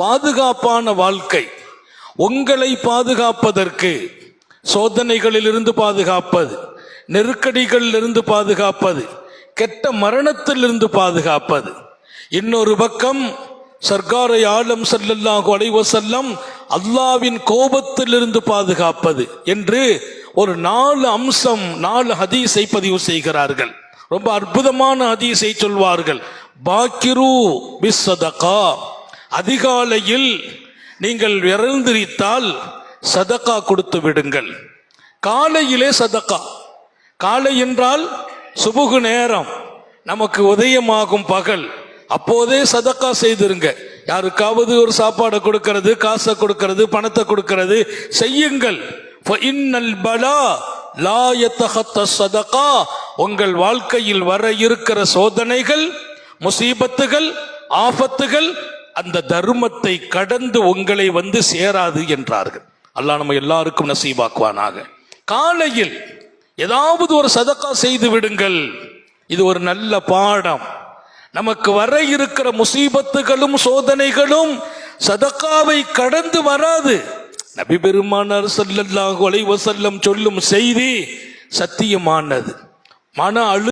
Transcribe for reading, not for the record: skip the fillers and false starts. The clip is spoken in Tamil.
பாதுகாப்பான வாழ்க்கை. உங்களை பாதுகாப்பதற்கு சோதனைகளிலிருந்து பாதுகாப்பது, நெருக்கடிகளிலிருந்து பாதுகாப்பது, கெட்ட மரணத்திலிருந்து பாதுகாப்பது. இன்னொரு பக்கம் சர்க்காரை ஆலம் ஸல்லல்லாஹு அலைஹி வஸல்லம் அல்லாஹ்வின் கோபத்திலிருந்து பாதுகாப்பது என்று ஒரு 4 அம்சம் 4 ஹதீஸை பதிவு செய்கிறார்கள். ரொம்ப அற்புதமான ஹதீஸை சொல்வார்கள். பாக்கிரு பிஸ்ஸதகா, அதிகாலையில் நீங்கள் எழுந்திரித்தால் சதகா கொடுத்து விடுங்கள். காலையிலே சதகா, காலை என்றால் சுபுகு நேரம், நமக்கு உதயமாகும் பகல், அப்போதே சதக்கா செய்திருங்க. யாருக்காவது ஒரு சாப்பாடை கொடுக்கிறது, காசை கொடுக்கிறது, பணத்தை கொடுக்கிறது செய்யுங்கள். உங்கள் வாழ்க்கையில் வர இருக்கிற சோதனைகள், முசீபத்துகள், ஆபத்துகள் அந்த தர்மத்தை கடந்து உங்களை வந்து சேராது என்றார்கள். அல்லாஹ் நம்ம எல்லாருக்கும் நசீபாக்குவானாக. காலையில் ஏதாவது ஒரு சதக்கா செய்து விடுங்கள். இது ஒரு நல்ல பாடம். நமக்கு வர இருக்கிற முசீபத்துகளும் சோதனைகளும் சதக்காவை கடந்து வராது. நபி பெருமானார் ஸல்லல்லாஹு அலைஹி வஸல்லம் சொல்லும் செய்தி சத்தியமானது. மன